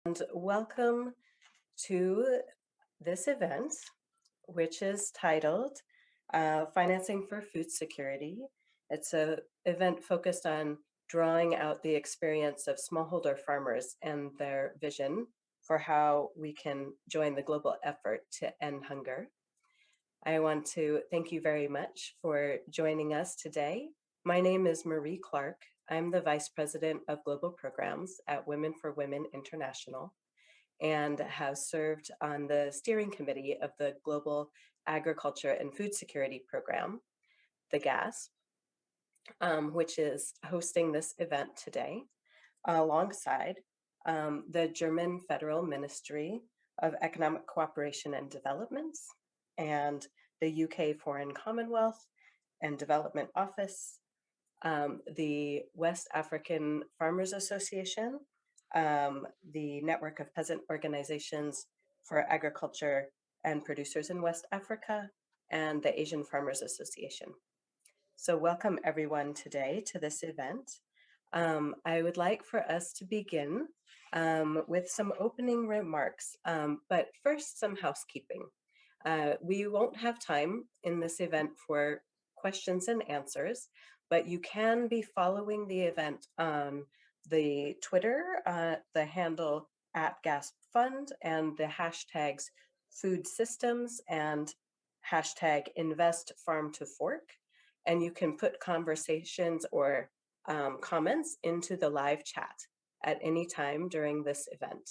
And welcome to this event, which is titled Financing for Food Security. It's an event focused on drawing out the experience of smallholder farmers and their vision for how we can join the global effort to end hunger. I want to thank you very much for joining us today. My name is Marie Clark. I'm the Vice President of Global Programs at Women for Women International and have served on the steering committee of the Global Agriculture and Food Security Program, the GASP, which is hosting this event today, alongside the German Federal Ministry of Economic Cooperation and Development and the UK Foreign Commonwealth and Development Office, the West African Farmers Association, the Network of Peasant Organizations for Agriculture and Producers in West Africa, and the Asian Farmers Association. So welcome everyone today to this event. I would like for us to begin with some opening remarks, but first some housekeeping. We won't have time in this event for questions and answers, but you can be following the event on the Twitter, the handle @GASPFund, and the hashtags food systems and hashtag invest farm to fork. And you can put conversations or comments into the live chat at any time during this event.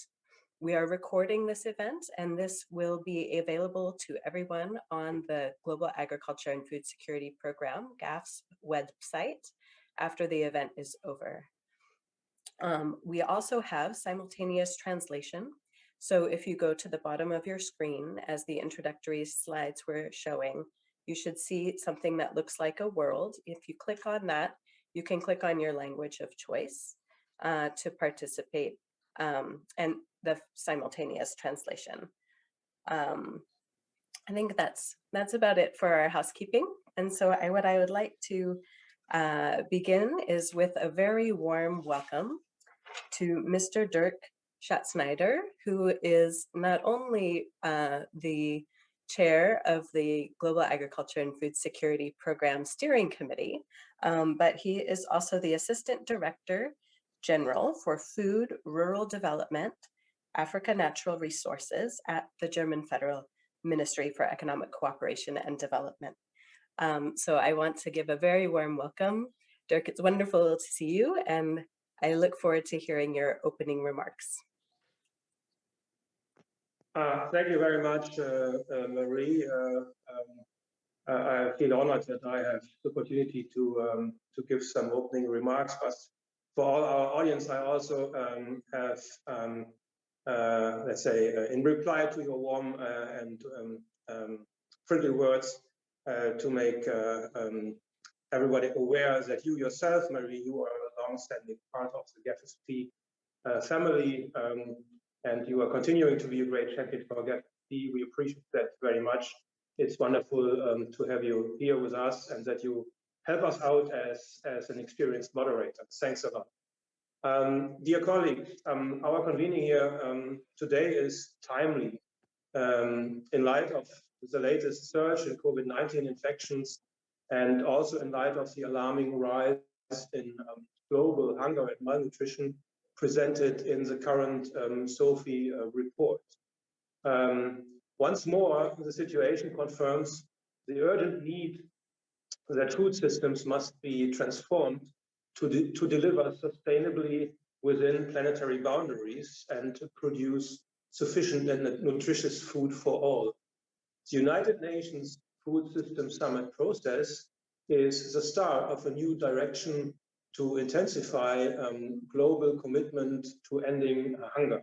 We are recording this event, and this will be available to everyone on the Global Agriculture and Food Security Program, GAFSP website, after the event is over. We also have simultaneous translation. So if you go to the bottom of your screen, as the introductory slides were showing, you should see something that looks like a world. If you click on that, you can click on your language of choice to participate and the simultaneous translation. I think that's about it for our housekeeping. And so what I would like to begin is with a very warm welcome to Mr. Dirk Schatzsnyder, who is not only the chair of the Global Agriculture and Food Security Program Steering Committee, but he is also the Assistant Director General for Food, Rural Development, Africa Natural Resources at the German Federal Ministry for Economic Cooperation and Development. So I want to give a very warm welcome. Dirk, it's wonderful to see you, and I look forward to hearing your opening remarks. Thank you very much, Marie. I feel honored that I have the opportunity to give some opening remarks. But for all our audience, I also have, let's say, in reply to your warm and friendly words, to make everybody aware that you yourself, Marie, you are a long-standing part of the GAFSP family, and you are continuing to be a great champion for GAFSP. We appreciate that very much. It's wonderful to have you here with us and that you help us out as an experienced moderator. Thanks a lot. Dear colleagues, our convening here today is timely in light of the latest surge in COVID-19 infections and also in light of the alarming rise in global hunger and malnutrition presented in the current SOFI report. Once more, the situation confirms the urgent need that food systems must be transformed to deliver sustainably within planetary boundaries and to produce sufficient and nutritious food for all. The United Nations Food System Summit process is the start of a new direction to intensify global commitment to ending hunger.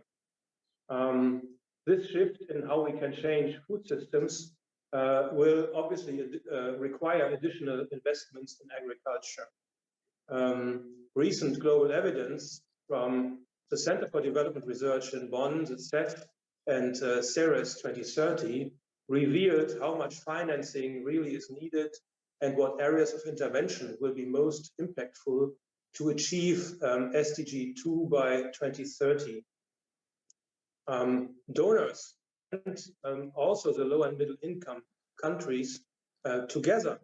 This shift in how we can change food systems will obviously require additional investments in agriculture. Recent global evidence from the Center for Development Research in Bonn, the CEF, and CERES 2030 revealed how much financing really is needed and what areas of intervention will be most impactful to achieve SDG 2 by 2030. Donors and also the low and middle income countries together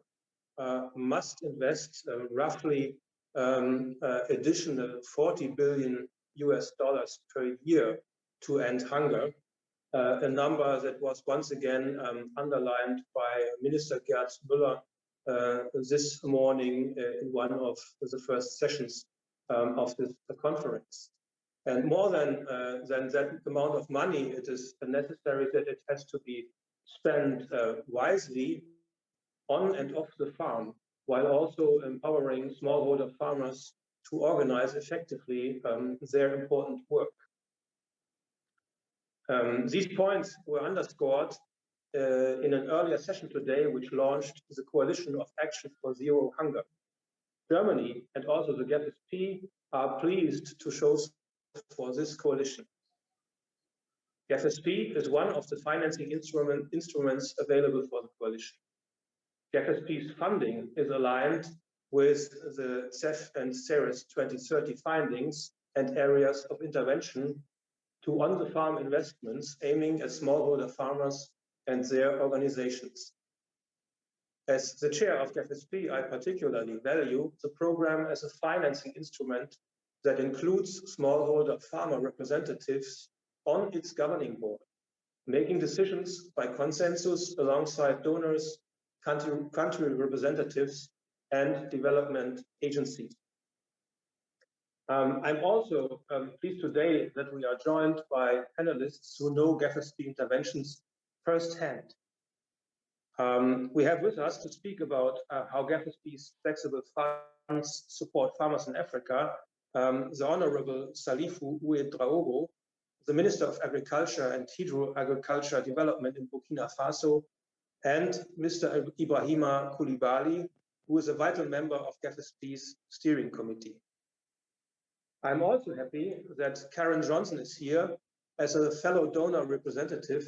must invest roughly additional 40 billion US dollars per year to end hunger, a number that was once again underlined by Minister Gerd Müller this morning in one of the first sessions of this conference. And more than that amount of money, it is necessary that it has to be spent wisely on and off the farm, while also empowering smallholder farmers to organize effectively their important work. These points were underscored in an earlier session today, which launched the Coalition of Action for Zero Hunger. Germany and also the GAFSP are pleased to show for this coalition. GAFSP is one of the financing instruments available for the coalition. GAFSP's funding is aligned with the CEF and CERES 2030 findings and areas of intervention to on-the-farm investments aiming at smallholder farmers and their organizations. As the chair of GAFSP, I particularly value the program as a financing instrument that includes smallholder farmer representatives on its governing board, making decisions by consensus alongside donors, country representatives, and development agencies. I'm also pleased today that we are joined by panelists who know GAFSP interventions firsthand. We have with us to speak about how GAFSP's flexible funds support farmers in Africa, the Honorable Salifu Ouedraogo, the Minister of Agriculture and Hydro-Agriculture Development in Burkina Faso, and Mr. Ibrahima Koulibaly, who is a vital member of GAFSP's steering committee. I'm also happy that Karen Johnson is here as a fellow donor representative.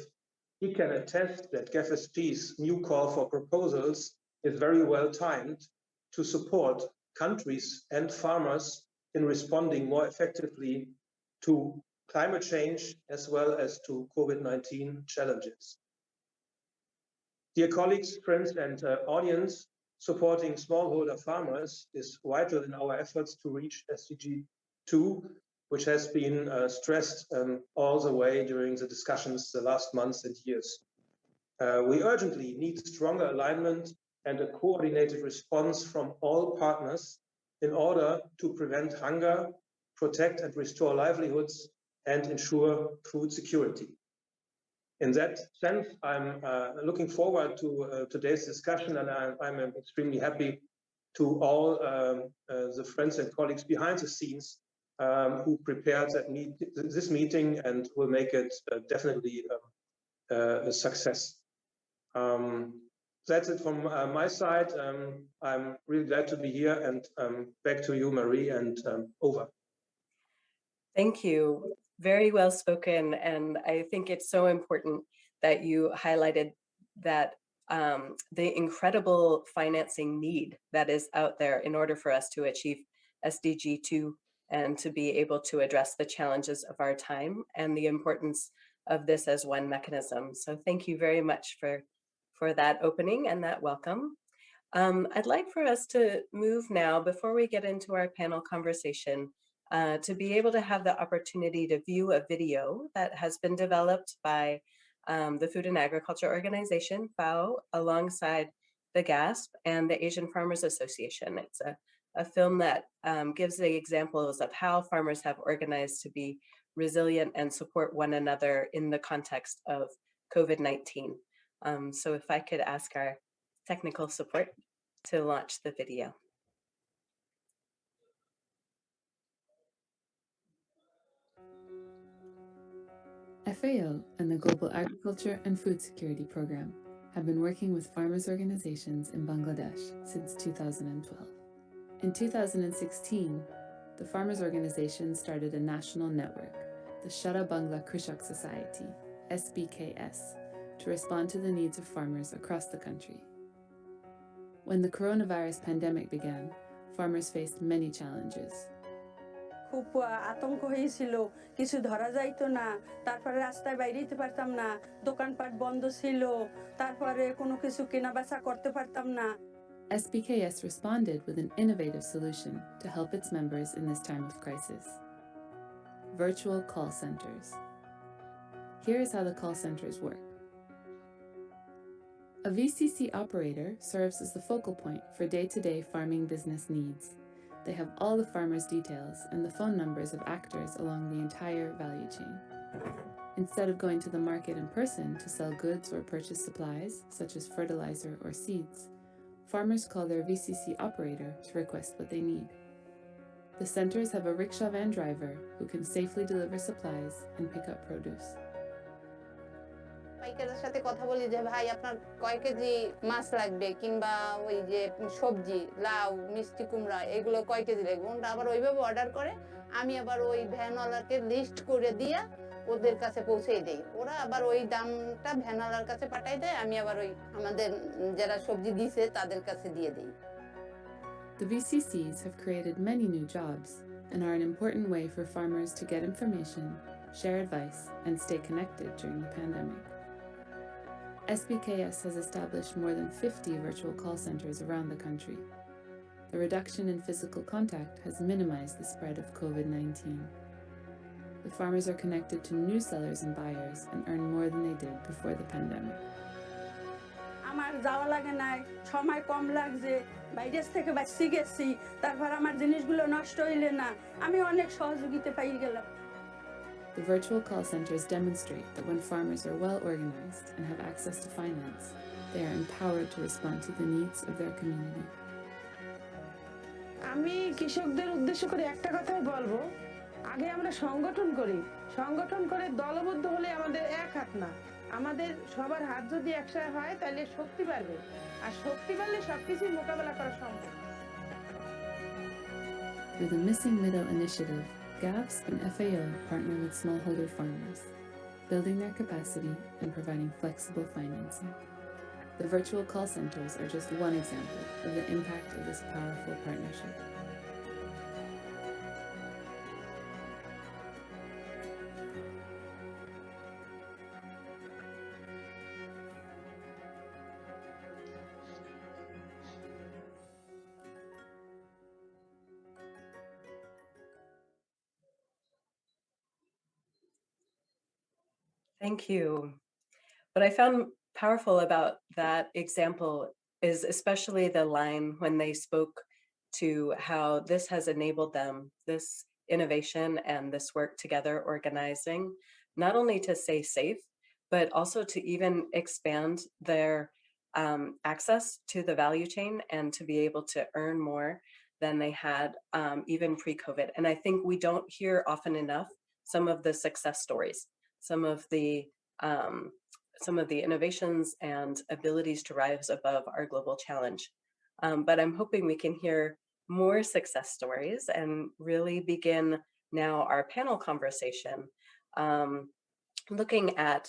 He can attest that GAFSP's new call for proposals is very well timed to support countries and farmers in responding more effectively to climate change as well as to COVID-19 challenges. Dear colleagues, friends, and audience, supporting smallholder farmers is vital in our efforts to reach SDG 2, which has been stressed all the way during the discussions the last months and years. We urgently need stronger alignment and a coordinated response from all partners in order to prevent hunger, protect and restore livelihoods, and ensure food security. In that sense, I'm looking forward to today's discussion, and I'm extremely happy to all the friends and colleagues behind the scenes who prepared this meeting and will make it definitely a success. That's it from my side. I'm really glad to be here, and back to you, Marie, and over. Thank you. Very well spoken. And I think it's so important that you highlighted that the incredible financing need that is out there in order for us to achieve SDG 2 and to be able to address the challenges of our time and the importance of this as one mechanism. So thank you very much for that opening and that welcome. I'd like for us to move now, before we get into our panel conversation, to be able to have the opportunity to view a video that has been developed by the Food and Agriculture Organization, FAO, alongside the GASP and the Asian Farmers Association. It's a film that gives the examples of how farmers have organized to be resilient and support one another in the context of COVID-19. So if I could ask our technical support to launch the video. FAO and the Global Agriculture and Food Security Program have been working with farmers' organizations in Bangladesh since 2012. In 2016, the farmers' organization started a national network, the Shara Bangla Krishak Society, SBKS, to respond to the needs of farmers across the country. When the coronavirus pandemic began, farmers faced many challenges. খুব আতঙ্ক হয়েছিল, কিছু ধরা যাইতো না, তারপরে রাস্তায় বাইরে যেতে পারতাম না, দোকানপাট বন্ধ ছিল, তারপরে কোনো কিছু কেনাবেচা করতে পারতাম না। SBKS responded with an innovative solution to help its members in this time of crisis. Virtual call centers. Here is how the call centers work. A VCC operator serves as the focal point for day-to-day farming business needs. They have all the farmers' details and the phone numbers of actors along the entire value chain. Instead of going to the market in person to sell goods or purchase supplies, such as fertilizer or seeds, farmers call their VCC operator to request what they need. The centers have a rickshaw van driver who can safely deliver supplies and pick up produce. পাইকারের সাথে কথা বলি যে ভাই আপনার কয় KG মাছ লাগবে কিংবা ওই যে সবজি লাউ মিষ্টি কুমড়া এগুলো কয় কেজি লাগবে, ওরা আবার ওইভাবে অর্ডার করে, আমি আবার ওই ভ্যানওয়ালাকে লিস্ট করে দিয়ে ওদের কাছে পৌঁছে দেই, ওরা আবার ওই দামটা ভ্যানওয়ালার কাছে পাঠাই দেয়, আমি আবার ওই আমাদের যারা সবজি দিছে তাদের কাছে দিয়ে দেই। The VCCs have created many new jobs and are an important way for farmers to get information, share advice, and stay connected during the pandemic. SBKS has established more than 50 virtual call centers around the country. The reduction in physical contact has minimized the spread of COVID-19. The farmers are connected to new sellers and buyers and earn more than they did before the pandemic. আমার যাওয়া লাগে নাই, সময় কম লাগছে, বাইরের থেকে বাঁচি গেছি, তারপর আমার জিনিসগুলো নষ্ট হইলে না, আমি অনেক সহযোগিতা পাই গেলাম। The virtual call centers demonstrate that when farmers are well organized and have access to finance, they are empowered to respond to the needs of their community. আমি কৃষকদের উদ্দেশ্য করে একটা কথাই বলবো, আগে আমরা সংগঠন করে দলবদ্ধ হলে আমাদের এক হাত না, আমাদের সবার হাত যদি একসাথে হয় তাহলে শক্তি বাড়বে, আর শক্তি বাড়লে সবকিছু মোকাবেলা করা সম্ভব। Through the Missing Middle initiative, GAFSP and FAO partner with smallholder farmers, building their capacity and providing flexible financing. The virtual call centers are just one example of the impact of this powerful partnership. Thank you. What I found powerful about that example is especially the line when they spoke to how this has enabled them, this innovation and this work together organizing, not only to stay safe, but also to even expand their access to the value chain and to be able to earn more than they had even pre-COVID. And I think we don't hear often enough some of the success stories, some of the innovations and abilities to rise above our global challenge. But I'm hoping we can hear more success stories and really begin now our panel conversation, looking at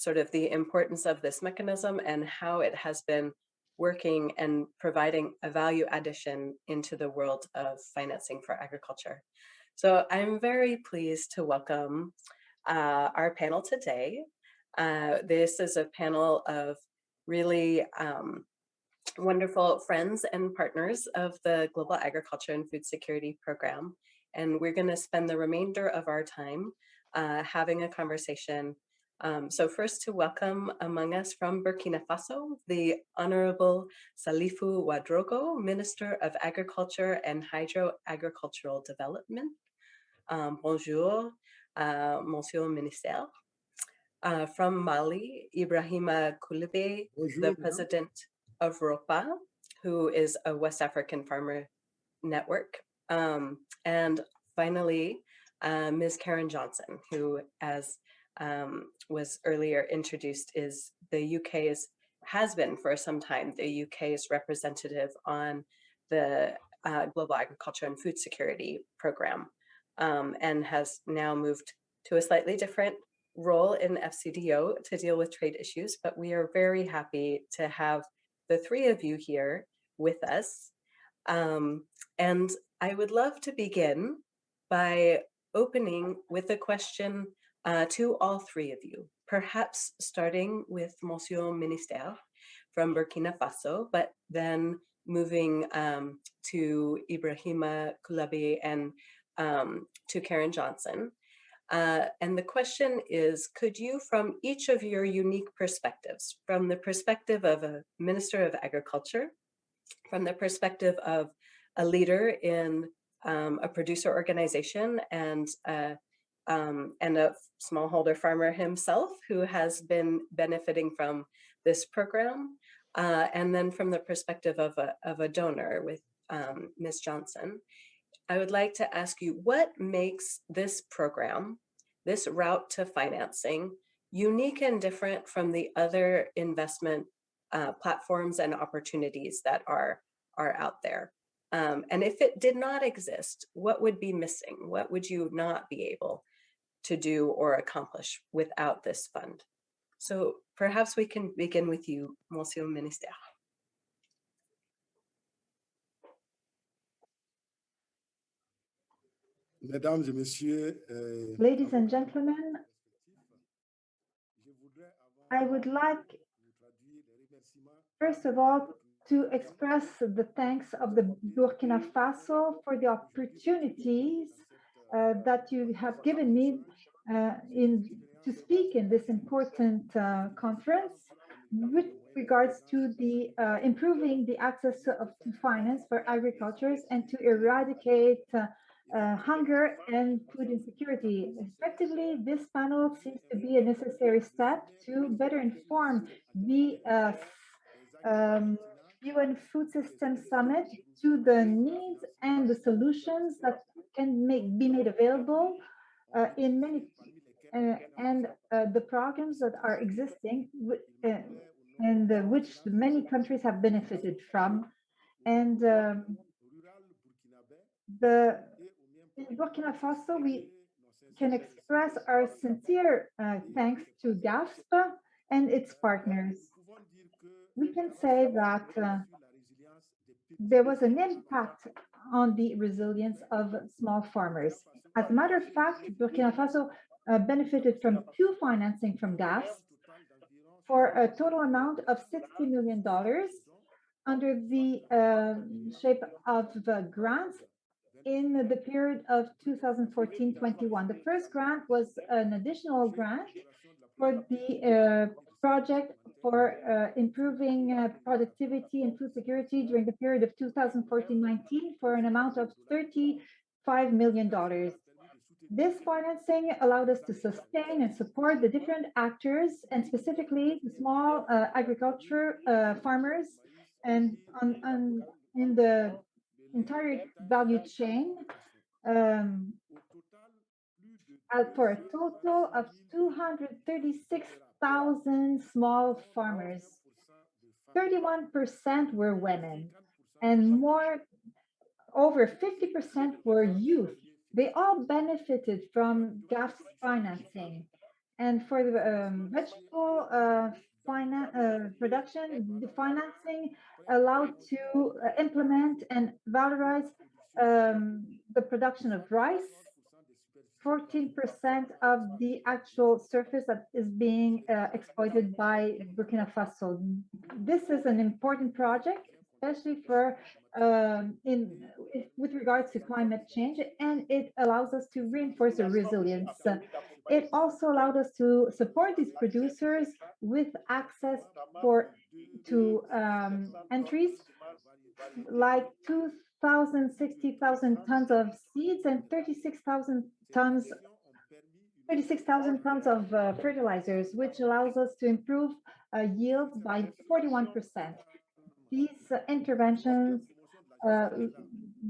sort of the importance of this mechanism and how it has been working and providing a value addition into the world of financing for agriculture. So I'm very pleased to welcome our panel today. This is a panel of really wonderful friends and partners of the Global Agriculture and Food Security Program. And we're going to spend the remainder of our time having a conversation. So first, to welcome among us from Burkina Faso, the Honorable Salifou Ouedraogo, Minister of Agriculture and Hydro-Agricultural Development. Bonjour, Monsieur le Ministère. From Mali, Ibrahima Koulibaly, the President of ROPA, who is a West African farmer network. And finally, Ms. Karen Johnson, who, as was earlier introduced, is the UK's, has been for some time, the UK's representative on the Global Agriculture and Food Security Program, and has now moved to a slightly different role in FCDO to deal with trade issues. But we are very happy to have the three of you here with us. And I would love to begin by opening with a question to all three of you, perhaps starting with Monsieur Ministère from Burkina Faso, but then moving to Ibrahima Kulabi and to Karen Johnson. And the question is, could you, from each of your unique perspectives, from the perspective of a Minister of Agriculture, from the perspective of a leader in a producer organization and a smallholder farmer himself who has been benefiting from this program, and then from the perspective of a donor with Ms. Johnson, I would like to ask you, what makes this program, this route to financing, unique and different from the other investment platforms and opportunities that are out there? And if it did not exist, what would be missing? What would you not be able to do or accomplish without this fund? So perhaps we can begin with you, Monsieur Ministère. Mesdames et messieurs, Ladies and gentlemen, I would like, first of all, to express the thanks of the Burkina Faso for the opportunities that you have given me to speak in this important conference with regards to the improving the access to finance for agriculture and to eradicate hunger and food insecurity. Effectively, this panel seems to be a necessary step to better inform the UN Food System Summit to the needs and the solutions that can be made available in many and the programs that are existing and which many countries have benefited from. And in Burkina Faso, we can express our sincere thanks to GAFSP and its partners. We can say that there was an impact on the resilience of small farmers. As a matter of fact, Burkina Faso benefited from two financing from GAFSP for a total amount of $60 million under the shape of grants in the period of 2014-21. The first grant was an additional grant for the project for improving productivity and food security during the period of 2014-19 for an amount of $35 million. This financing allowed us to sustain and support the different actors, and specifically the small agriculture farmers, and in the entire value chain for a total of 236,000 small farmers. 31% were women, and over 50% were youth. They all benefited from GAFS financing. And for the vegetable production, the financing allowed to implement and valorize the production of rice. 14% of the actual surface that is being exploited by Burkina Faso. This is an important project, especially for with regards to climate change, and it allows us to reinforce the resilience. It also allowed us to support these producers with access to entries like 60,000 tons of seeds and 36,000 tons of fertilizers, which allows us to improve yields by 41%. These interventions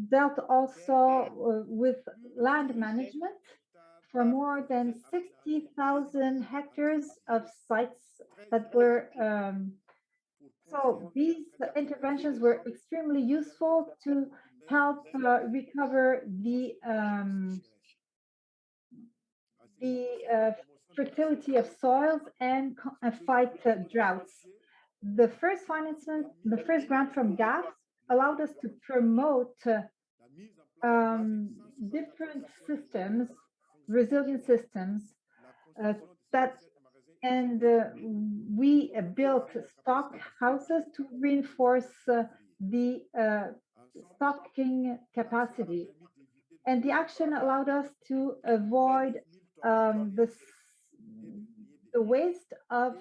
dealt also with land management for more than 60,000 hectares of sites that were so these interventions were extremely useful to help recover the fertility of soils and fight droughts. The first grant from GAFS allowed us to promote different systems, resilient systems, that and we built stock houses to reinforce the stocking capacity. And the action allowed us to avoid the waste of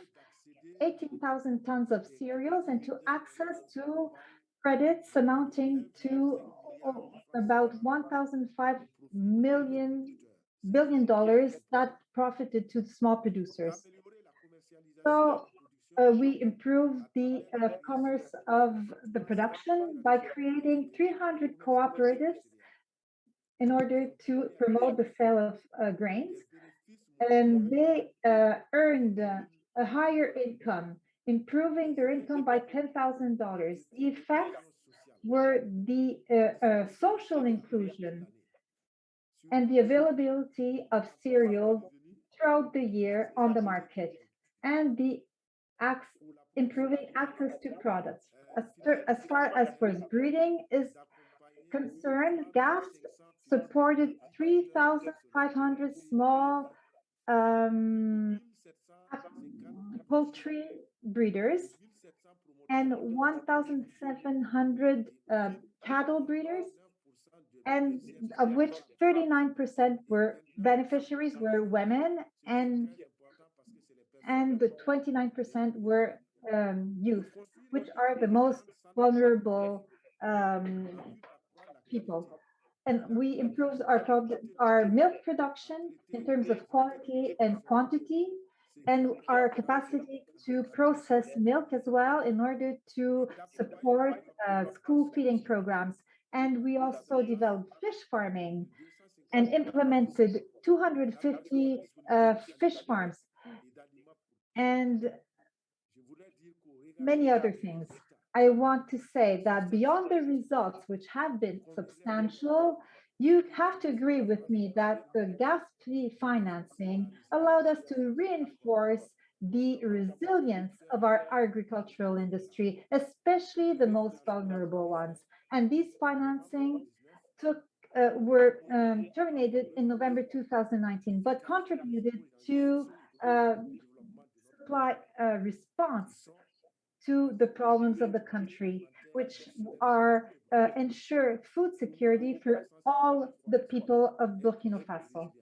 18,000 tons of cereals and to access to credits amounting to about 1,005 billion dollars that profited to small producers. So we improved the commerce of the production by creating 300 cooperatives in order to promote the sale of grains. And they earned a higher income, improving their income by $10,000. The effects were the social inclusion and the availability of cereals throughout the year on the market, and the improving access to products. As far as first breeding is concerned, GAFSP supported 3,500 small poultry breeders and 1,700 cattle breeders, and of which 39% were beneficiaries were women, and 29% were youth, which are the most vulnerable people. And we improved our milk production in terms of quality and quantity, and our capacity to process milk as well in order to support school feeding programs. And we also developed fish farming and implemented 250 fish farms and many other things. I want to say that beyond the results, which have been substantial, you have to agree with me that the GAFSP financing allowed us to reinforce the resilience of our agricultural industry, especially the most vulnerable ones. And these financing were terminated in November 2019, but contributed to supply response to the problems of the country, which are ensure food security for all the people of Burkina Faso.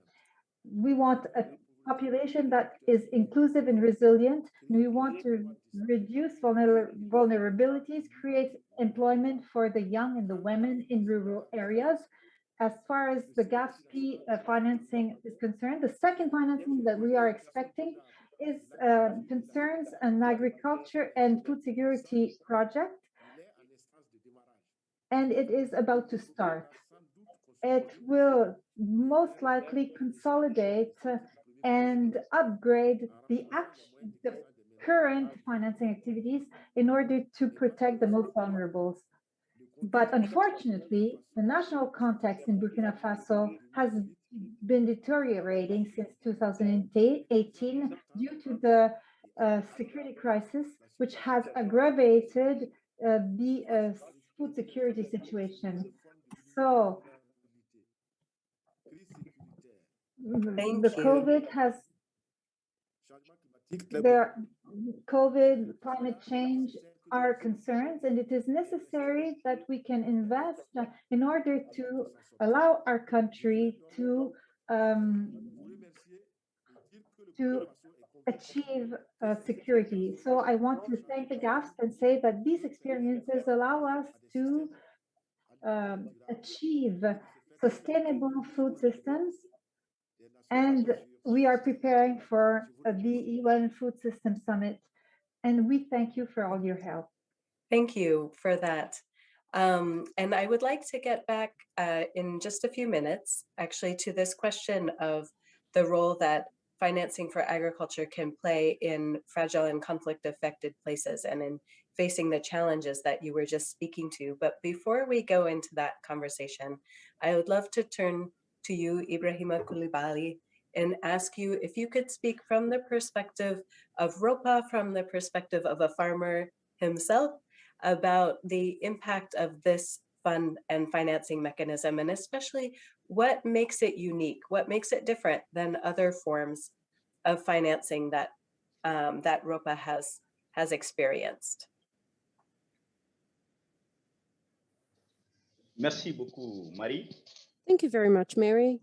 We want a population that is inclusive and resilient, and we want to reduce vulnerabilities, create employment for the young and the women in rural areas. As far as the GAFSP financing is concerned, the second financing that we are expecting is concerns an agriculture and food security project, and it is about to start. It will most likely consolidate and upgrade the current financing activities in order to protect the most vulnerables. But unfortunately, the national context in Burkina Faso has been deteriorating since 2018 due to the security crisis, which has aggravated the food security situation. So the COVID has COVID, climate change are concerns, and it is necessary that we can invest in order to allow our country to achieve security. So I want to thank the GAFSP and say that these experiences allow us to achieve sustainable food systems, and we are preparing for the UN Food System Summit, and we thank you for all your help. Thank you for that. And I would like to get back in just a few minutes, actually, to this question of the role that financing for agriculture can play in fragile and conflict-affected places and in facing the challenges that you were just speaking to. But before we go into that conversation, I would love to turn to you, Ibrahima Coulibaly, and ask you if you could speak from the perspective of Ropa, from the perspective of a farmer himself, about the impact of this fund and financing mechanism, and especially what makes it unique, what makes it different than other forms of financing that that ROPA has experienced. Merci beaucoup, Marie. Thank you very much, Mary.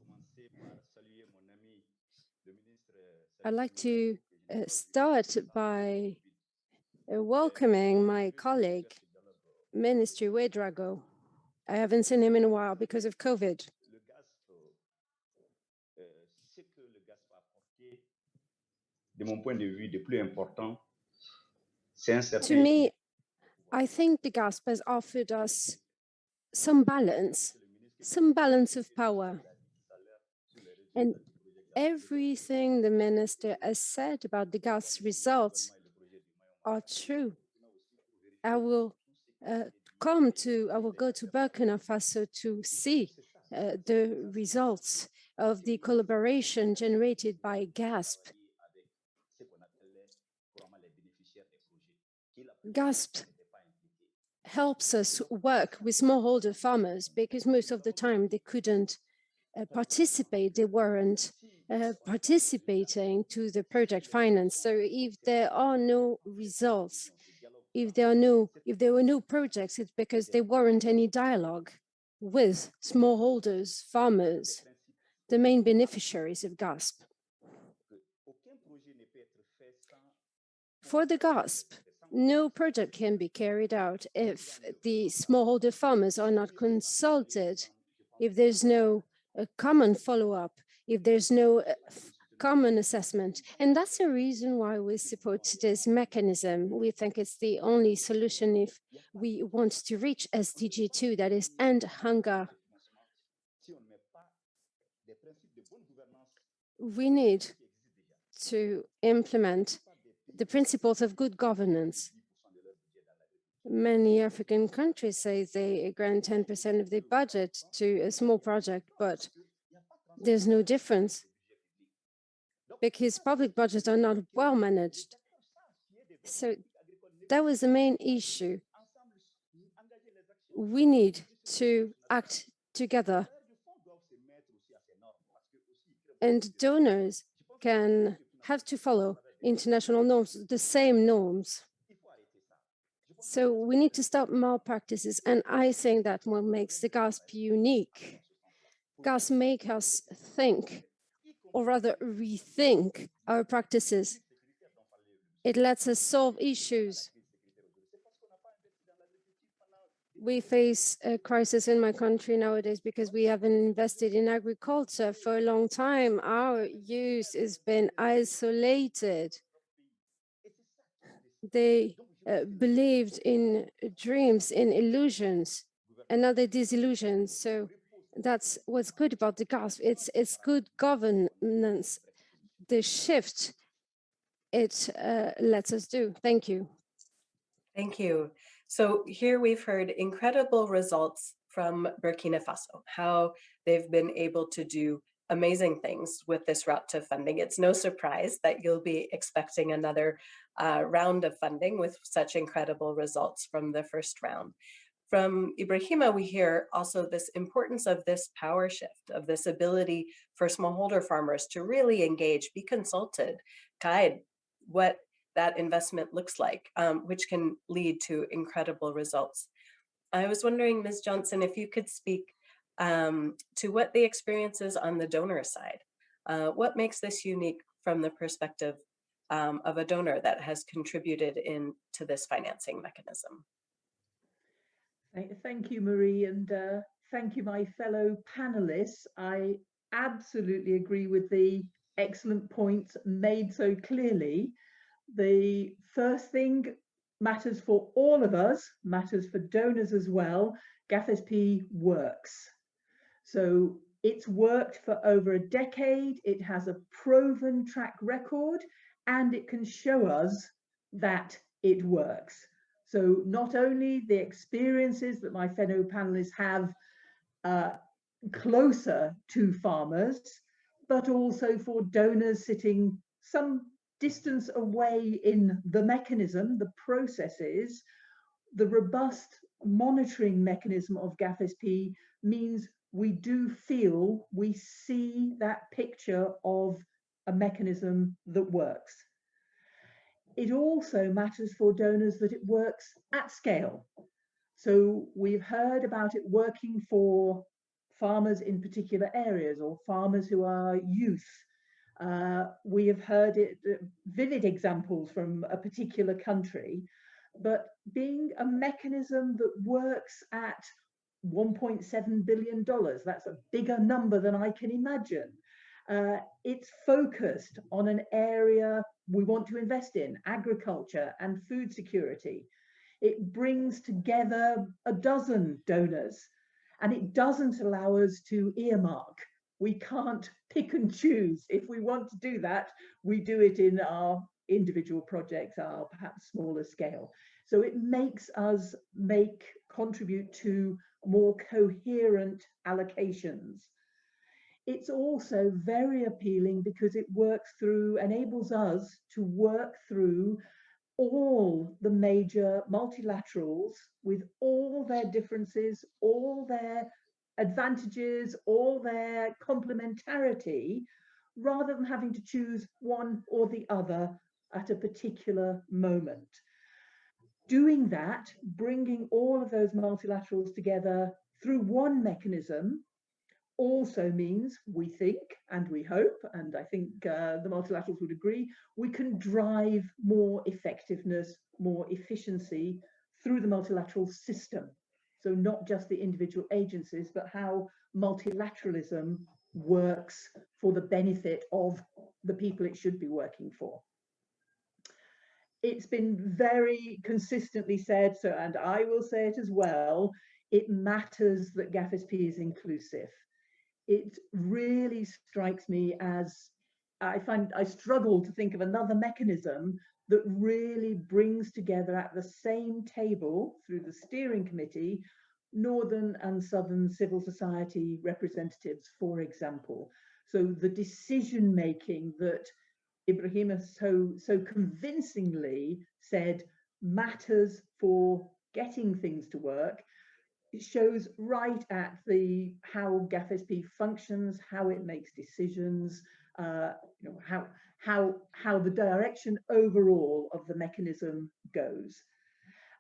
I'd like to start by welcoming my colleague, Minister Ouedraogo. I haven't seen him in a while because of COVID. Ce que le GAFSP a apporté, de mon point de vue, de plus important, c'est un certain. To me, I think the GASP has offered us some balance of power. And everything the minister has said about the GASP results are true. I will go to Burkina Faso to see the results of the collaboration generated by GASP. GASP helps us work with smallholder farmers because most of the time they couldn't participate, they weren't participating to the project finance. So if there are no results, if there were no projects, it's because there weren't any dialogue with smallholders, farmers, the main beneficiaries of GASP. For the GASP, no project can be carried out if the smallholder farmers are not consulted, if there's no common follow-up, if there's no common assessment. And that's the reason why we support this mechanism. We think it's the only solution if we want to reach SDG 2, that is, end hunger. We need to implement the principles of good governance. Many African countries say they grant 10% of their budget to a small project, but there's no difference because public budgets are not well managed. So that was the main issue. We need to act together. And donors have to follow international norms, the same norms. So we need to stop malpractices, and I think that what makes the GASP unique. GASP make us think, or rather rethink our practices. It lets us solve issues. We face a crisis in my country nowadays because we haven't invested in agriculture for a long time. Our youth has been isolated. They believed in dreams, in illusions, and now they're disillusioned. So that's what's good about the GASP. It's good governance. The shift it lets us do. Thank you. Thank you. So here we've heard incredible results from Burkina Faso, how they've been able to do amazing things with this route to funding. It's no surprise that you'll be expecting another round of funding with such incredible results from the first round. From Ibrahima, we hear also this importance of this power shift, of this ability for smallholder farmers to really engage, be consulted, guide what that investment looks like, which can lead to incredible results. I was wondering, Ms. Johnson, if you could speak to what the experience is on the donor side. What makes this unique from the perspective of a donor that has contributed to this financing mechanism? Thank you, Marie, and thank you, my fellow panelists. I absolutely agree with the excellent points made so clearly. The first thing matters for all of us, matters for donors as well. GAFSP works. So it's worked for over a decade. It has a proven track record, and it can show us that it works. So not only the experiences that my fellow panelists have closer to farmers, but also for donors sitting some distance away in the mechanism, the processes, the robust monitoring mechanism of GAFSP means we do feel, we see that picture of a mechanism that works. It also matters for donors that it works at scale. So we've heard about it working for farmers in particular areas or farmers who are youth. We have heard it, vivid examples from a particular country, but being a mechanism that works at $1.7 billion, that's a bigger number than I can imagine. It's focused on an area we want to invest in, agriculture and food security. It brings together a dozen donors, and it doesn't allow us to earmark. We can't pick and choose. If we want to do that, we do it in our individual projects, our perhaps smaller scale. So it makes us contribute to more coherent allocations. It's also very appealing because it enables us to work through all the major multilaterals with all their differences, all their advantages, all their complementarity, rather than having to choose one or the other at a particular moment. Doing that, bringing all of those multilaterals together through one mechanism also means, we think, and we hope, and I think the multilaterals would agree, we can drive more effectiveness, more efficiency through the multilateral system. So not just the individual agencies, but how multilateralism works for the benefit of the people it should be working for. It's been very consistently said, so, and I will say it as well, it matters that GAFSP is inclusive. It really strikes me as, I struggle to think of another mechanism that really brings together at the same table through the steering committee, Northern and Southern civil society representatives, for example. So the decision making that Ibrahima so convincingly said matters for getting things to work. It shows right at how GAFSP functions, how it makes decisions, how the direction overall of the mechanism goes.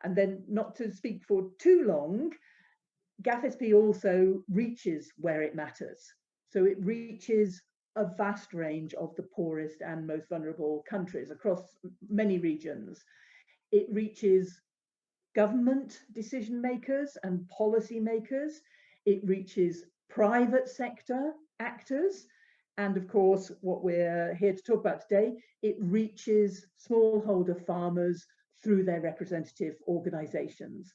And then, not to speak for too long, GAFSP also reaches where it matters. So it reaches a vast range of the poorest and most vulnerable countries across many regions. It reaches government decision makers and policy makers. It reaches private sector actors. And of course, what we're here to talk about today, it reaches smallholder farmers through their representative organizations.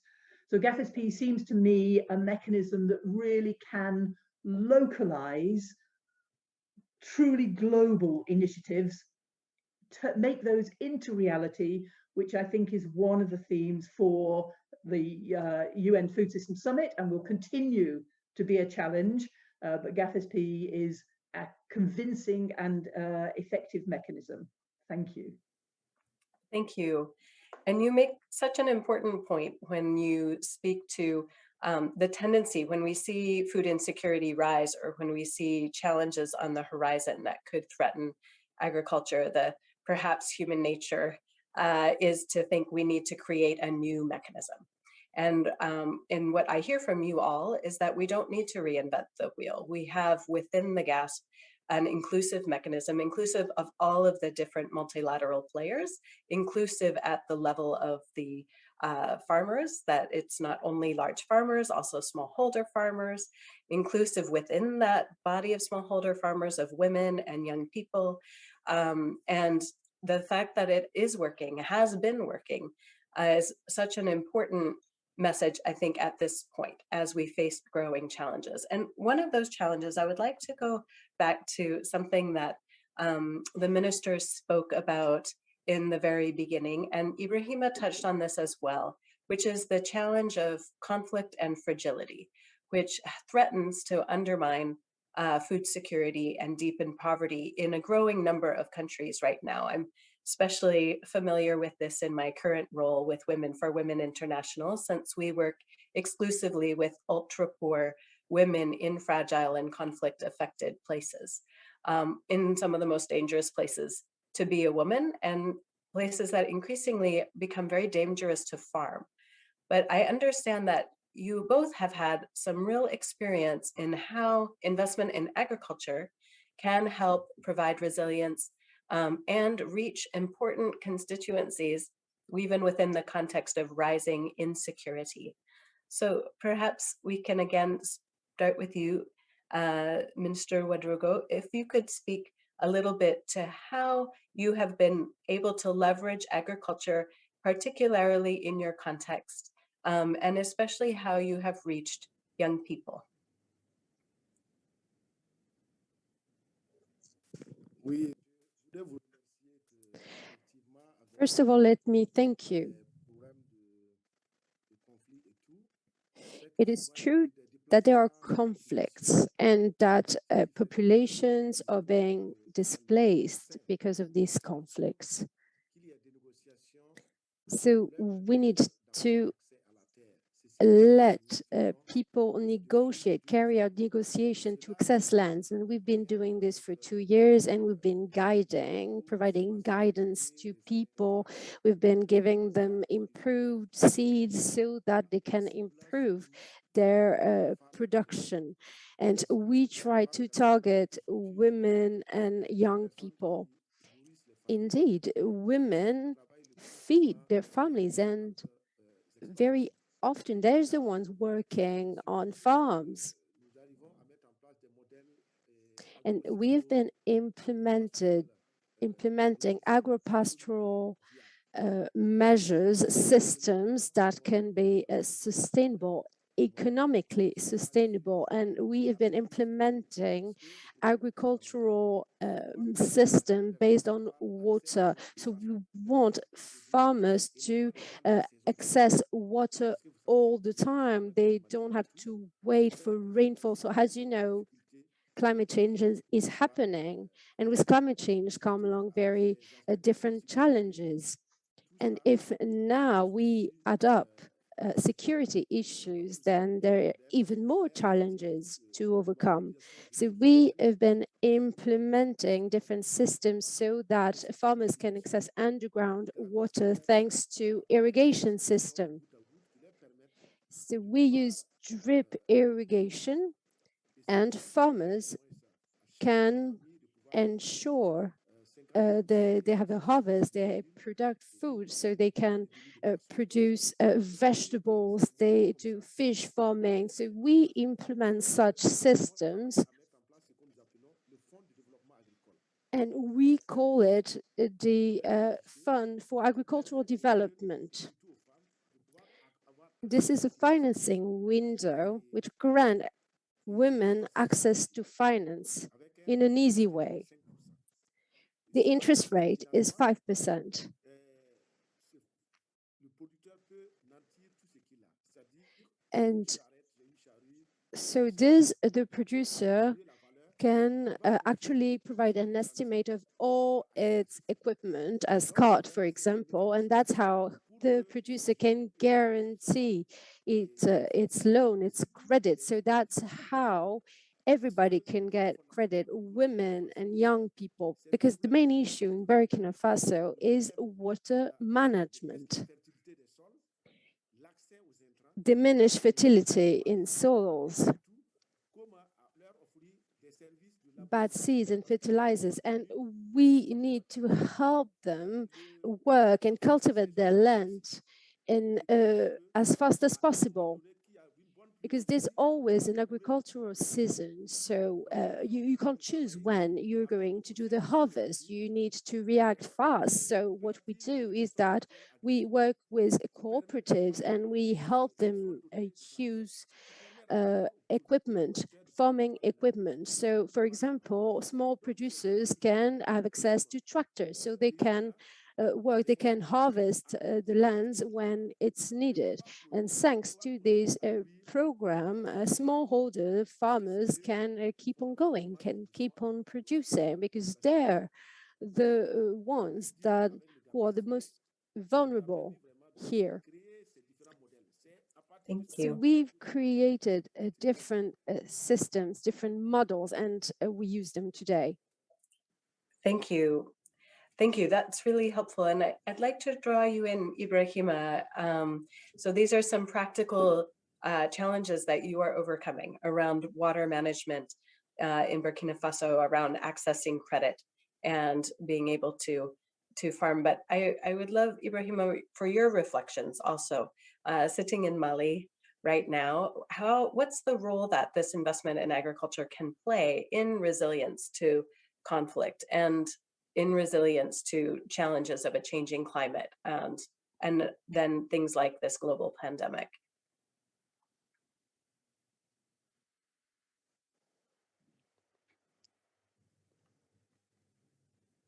So GAFSP seems to me a mechanism that really can localize truly global initiatives, to make those into reality, which I think is one of the themes for the UN Food System Summit and will continue to be a challenge. But GAFSP is a convincing and effective mechanism. Thank you. Thank you. And you make such an important point when you speak to the tendency when we see food insecurity rise or when we see challenges on the horizon that could threaten agriculture, the perhaps human nature is to think we need to create a new mechanism. And what I hear from you all is that we don't need to reinvent the wheel. We have within the GASP an inclusive mechanism, inclusive of all of the different multilateral players, inclusive at the level of the farmers, that it's not only large farmers, also smallholder farmers, inclusive within that body of smallholder farmers of women and young people. And the fact that it is working, has been working, is such an important message, I think, at this point as we face growing challenges. And one of those challenges, I would like to go back to something that the ministers spoke about in the very beginning, and Ibrahima touched on this as well, which is the challenge of conflict and fragility, which threatens to undermine food security and deepen poverty in a growing number of countries right now. I'm especially familiar with this in my current role with Women for Women International, since we work exclusively with ultra poor women in fragile and conflict affected places, in some of the most dangerous places to be a woman and places that increasingly become very dangerous to farm. But I understand that you both have had some real experience in how investment in agriculture can help provide resilience, and reach important constituencies, even within the context of rising insecurity. So perhaps we can again start with you, Minister Wadrugo, if you could speak a little bit to how you have been able to leverage agriculture, particularly in your context, and especially how you have reached young people. First of all, let me thank you. It is true that there are conflicts and that populations are being displaced because of these conflicts. So we need to let people negotiate, carry out negotiation to access lands. And we've been doing this for 2 years, and we've been providing guidance to people. We've been giving them improved seeds so that they can improve their production. And we try to target women and young people. Indeed, women feed their families, and very often they're the ones working on farms. And we have been implementing agropastoral measures, systems that can be sustainable, economically sustainable. And we have been implementing agricultural system based on water. So we want farmers to access water all the time. They don't have to wait for rainfall. So as you know, climate change is happening. And with climate change come along very different challenges. And if now we add up security issues, then there are even more challenges to overcome. So we have been implementing different systems so that farmers can access underground water thanks to irrigation system. So we use drip irrigation, and farmers can ensure they have a harvest, they produce food, so they can produce vegetables, they do fish farming. So we implement such systems, and we call it the Fund for Agricultural Development. This is a financing window which grants women access to finance in an easy way. The interest rate is 5%. And so the producer can actually provide an estimate of all its equipment as cart, for example, and that's how the producer can guarantee its loan, its credit. So that's how everybody can get credit, women and young people, because the main issue in Burkina Faso is water management. Diminished fertility in soils, bad seeds and fertilizers, and we need to help them work and cultivate their land in as fast as possible, because there's always an agricultural season. So you can't choose when you're going to do the harvest. You need to react fast. So what we do is that we work with cooperatives and we help them use equipment, farming equipment. So for example, small producers can have access to tractors, so they can work. They can harvest the lands when it's needed. And thanks to this program, smallholder farmers can keep on going, can keep on producing, because they're the ones that who are the most vulnerable here. Thank So you. we've created different systems, different models, and we use them today. Thank you. Thank you. That's really helpful. And I'd like to draw you in, Ibrahima. So these are some practical challenges that you are overcoming around water management in Burkina Faso, around accessing credit and being able to farm. But I would love, Ibrahima, for your reflections also. Sitting in Mali right now, what's the role that this investment in agriculture can play in resilience to conflict and in resilience to challenges of a changing climate and then things like this global pandemic?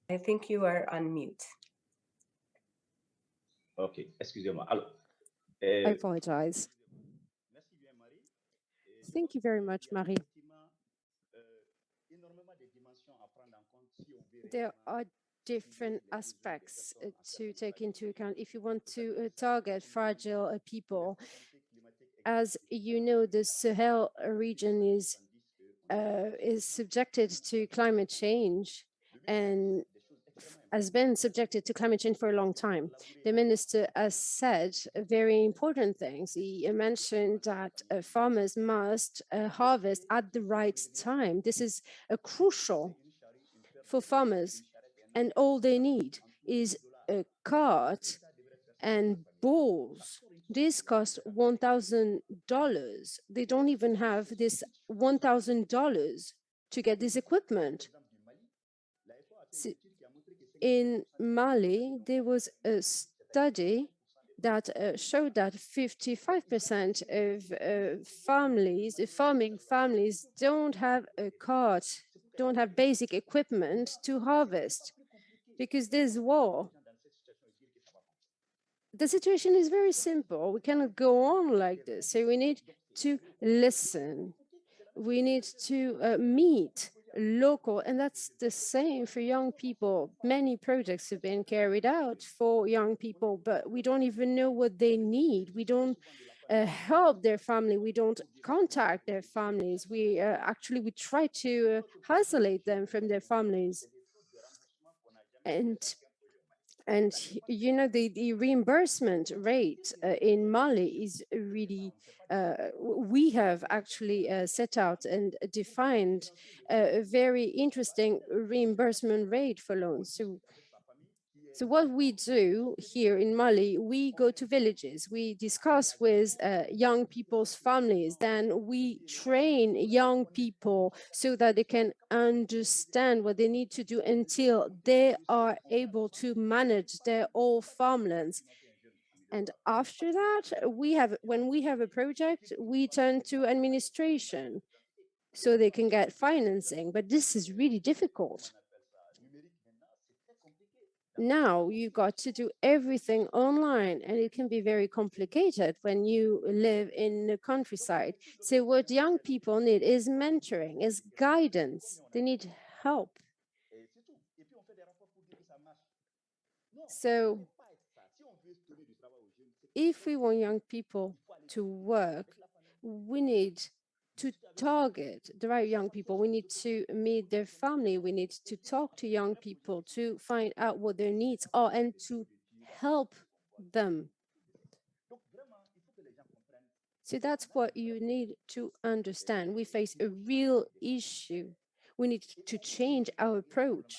I think you are on mute. Ok, excusez-moi. Alors, I apologize. merci bien, Marie. Thank you very much, Marie. Énormément de dimensions à prendre en compte si on veut There are different aspects to take into account if you want to target fragile people. As you know, the Sahel region is subjected to climate change and has been subjected to climate change for a long time. The minister has said very important things. He mentioned that farmers must harvest at the right time. This is crucial for farmers, and all they need is a cart and bulls. This costs $1,000. They don't even have this $1,000 to get this equipment. In Mali, there was a study that showed that 55% of families, farming families, don't have a cart, don't have basic equipment to harvest because there's war. The situation is very simple. We cannot go on like this. So we need to listen. We need to meet local, and that's the same for young people. Many projects have been carried out for young people, but we don't even know what they need. We don't help their family. We don't contact their families. We actually try to isolate them from their families. And you know, the reimbursement rate in Mali is really, we have actually set out and defined a very interesting reimbursement rate for loans. So what we do here in Mali, we go to villages, we discuss with young people's families, then we train young people so that they can understand what they need to do until they are able to manage their own farmlands. And after that, when we have a project, we turn to administration so they can get financing. But this is really difficult. Now you got to do everything online, and it can be very complicated when you live in the countryside. So what young people need is mentoring, is guidance. They need help. So if we want young people to work, we need to target the right young people. We need to meet their family. We need to talk to young people to find out what their needs are and to help them. So that's what you need to understand. We face a real issue. We need to change our approach,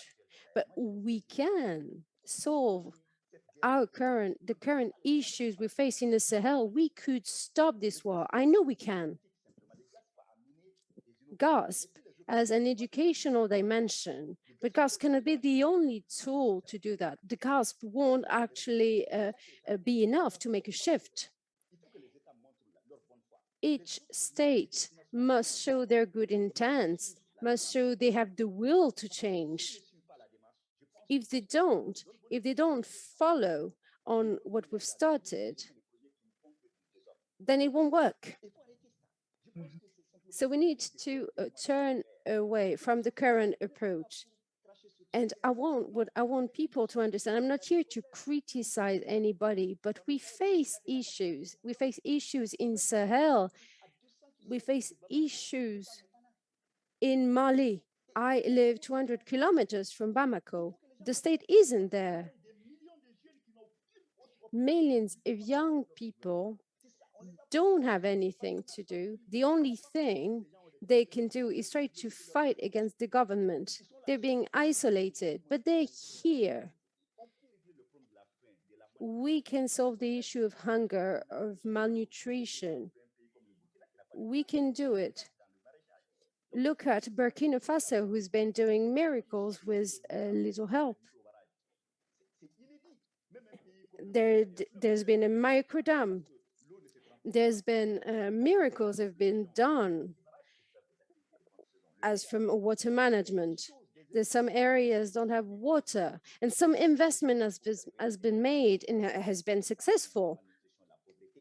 but we can solve the current issues we face in the Sahel. We could stop this war. I know we can. GASP as an educational dimension, but GASP cannot be the only tool to do that. The GASP won't actually be enough to make a shift. Each state must show their good intents, must show they have the will to change. If they don't follow on what we've started, then it won't work. So we need to turn away from the current approach. And I want people to understand, I'm not here to criticize anybody, but we face issues. We face issues in Sahel. We face issues in Mali. I live 200 kilometers from Bamako. The state isn't there. Millions of young people don't have anything to do. The only thing they can do is try to fight against the government. They're being isolated, but they're here. We can solve the issue of hunger, of malnutrition. We can do it. Look at Burkina Faso, who's been doing miracles with little help. There's been a micro dam. There's been miracles have been done as from water management. There's some areas don't have water, and some investment has been made and has been successful.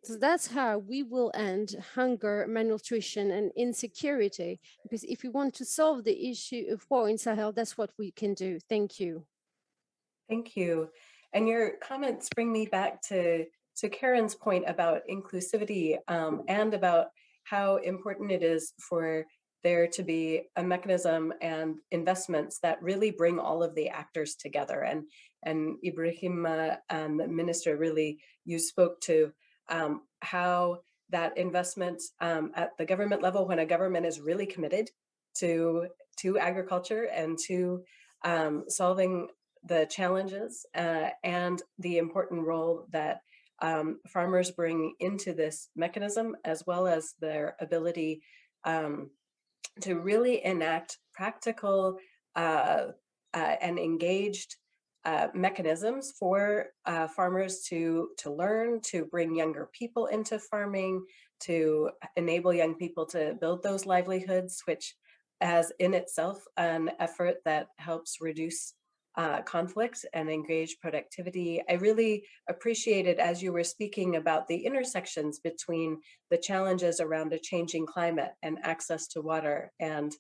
So that's how we will end hunger, malnutrition, and insecurity. Because if we want to solve the issue of war in Sahel, that's what we can do. Thank you. Thank you. And your comments bring me back to Karen's point about inclusivity and about how important it is for there to be a mechanism and investments that really bring all of the actors together. And Ibrahim, the minister, really, you spoke to how that investment at the government level, when a government is really committed to agriculture and to solving the challenges and the important role that farmers bring into this mechanism, as well as their ability to really enact practical and engaged mechanisms for farmers to learn, to bring younger people into farming, to enable young people to build those livelihoods, which as in itself an effort that helps reduce conflict and engage productivity. I really appreciated as you were speaking about the intersections between the challenges around a changing climate and access to water and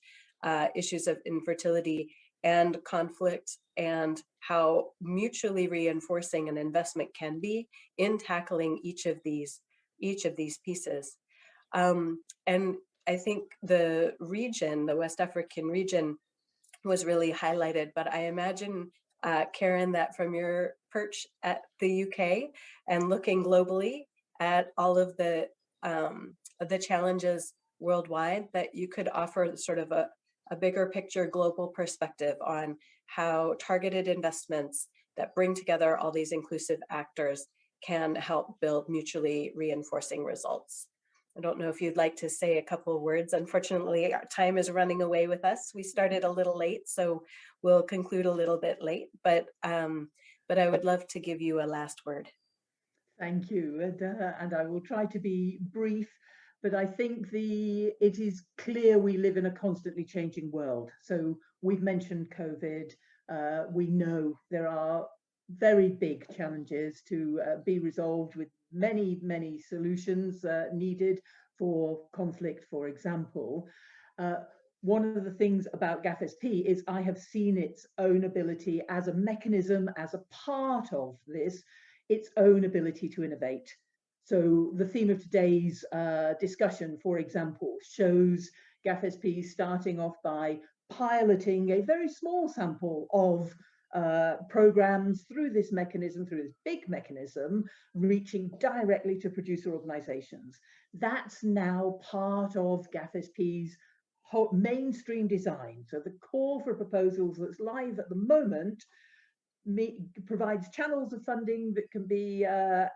issues of infertility and conflict, and how mutually reinforcing an investment can be in tackling each of these pieces. And I think the region, the West African region, was really highlighted, but I imagine, Karen, that from your perch at the UK and looking globally at all of the challenges worldwide, that you could offer sort of a bigger picture global perspective on how targeted investments that bring together all these inclusive actors can help build mutually reinforcing results. I don't know if you'd like to say a couple of words. Unfortunately, our time is running away with us. We started a little late, so we'll conclude a little bit late, but I would love to give you a last word. Thank you, and I will try to be brief, but I think it is clear we live in a constantly changing world. So we've mentioned COVID. We know there are very big challenges to be resolved, with many, many solutions needed for conflict, for example. One of the things about GAFSP is I have seen its own ability as a mechanism, as a part of this, its own ability to innovate. So the theme of today's discussion, for example, shows GAFSP starting off by piloting a very small sample of programs through this mechanism, through this big mechanism, reaching directly to producer organizations. That's now part of GAFSP's mainstream design. So the call for proposals that's live at the moment provides channels of funding that can be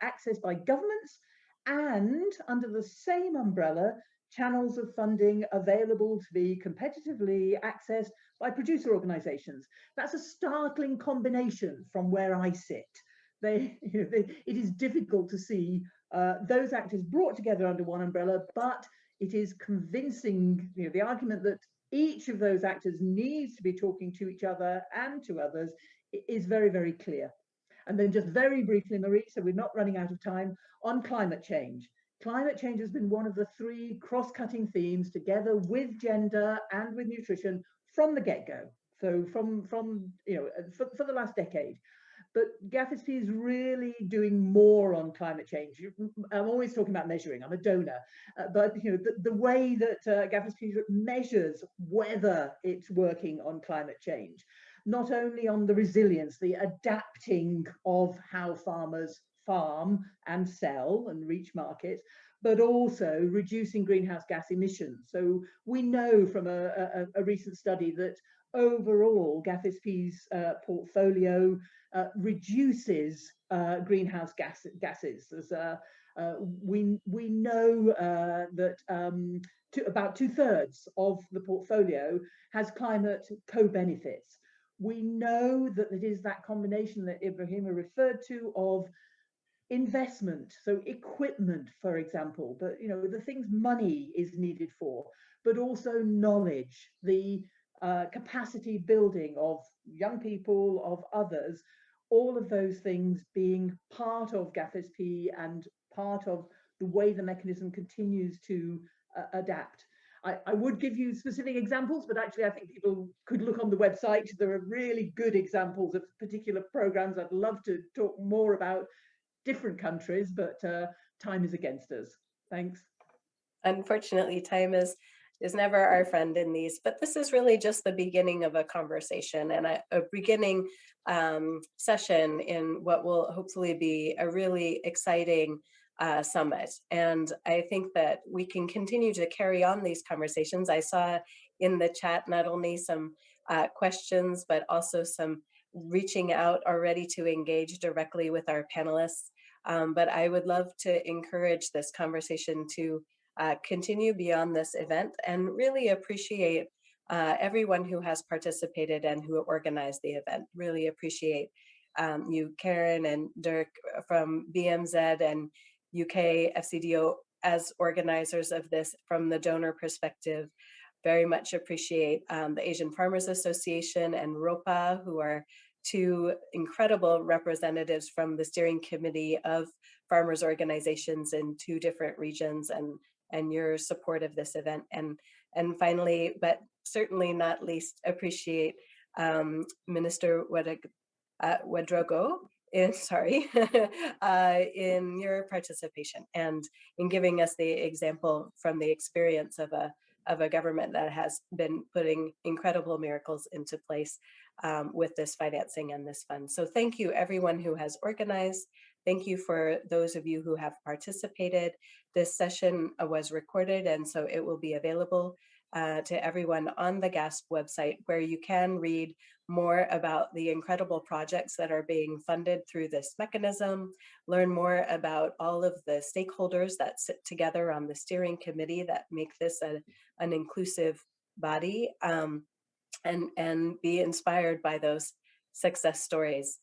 accessed by governments, and under the same umbrella, channels of funding available to be competitively accessed by producer organizations. That's a startling combination from where I sit. It is difficult to see those actors brought together under one umbrella, but it is convincing. The argument that each of those actors needs to be talking to each other and to others is very, very clear. And then just very briefly, Marie, so we're not running out of time, on climate change. Climate change has been one of the 3 cross-cutting themes, together with gender and with nutrition, from the get-go. So from you know, for the last decade. But GAFSP is really doing more on climate change. I'm always talking about measuring. I'm a donor, but you know the way that GAFSP measures whether it's working on climate change, not only on the resilience, the adapting of how farmers farm and sell and reach markets, but also reducing greenhouse gas emissions. So we know from a recent study that overall GAFSP's portfolio reduces greenhouse gases. We know that about 2/3 of the portfolio has climate co-benefits. We know that it is that combination that Ibrahima referred to of investment, so equipment, for example, but you know the things money is needed for, but also knowledge, the capacity building of young people, of others, all of those things being part of GAFSP and part of the way the mechanism continues to adapt. I would give you specific examples, but actually I think people could look on the website. There are really good examples of particular programs. I'd love to talk more about different countries, but time is against us. Thanks. Unfortunately, time is never our friend in these, but this is really just the beginning of a conversation and a beginning session in what will hopefully be a really exciting summit. And I think that we can continue to carry on these conversations. I saw in the chat not only some questions, but also some reaching out already to engage directly with our panelists. But I would love to encourage this conversation to continue beyond this event and really appreciate everyone who has participated and who organized the event. Really appreciate you, Karen and Dirk from BMZ and UK FCDO as organizers of this from the donor perspective. Very much appreciate the Asian Farmers Association and ROPA, who are 2 incredible representatives from the steering committee of farmers organizations in 2 different regions, and your support of this event. And finally, but certainly not least, appreciate Minister Ouedraogo in your participation and in giving us the example from the experience of a government that has been putting incredible miracles into place with this financing and this fund. So thank you everyone who has organized. Thank you for those of you who have participated. This session was recorded, and so it will be available to everyone on the GASP website, where you can read more about the incredible projects that are being funded through this mechanism, learn more about all of the stakeholders that sit together on the steering committee that make this an inclusive body, and be inspired by those success stories.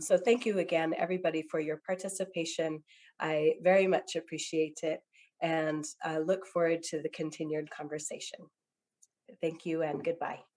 So thank you again, everybody, for your participation. I very much appreciate it and look forward to the continued conversation. Thank you and goodbye.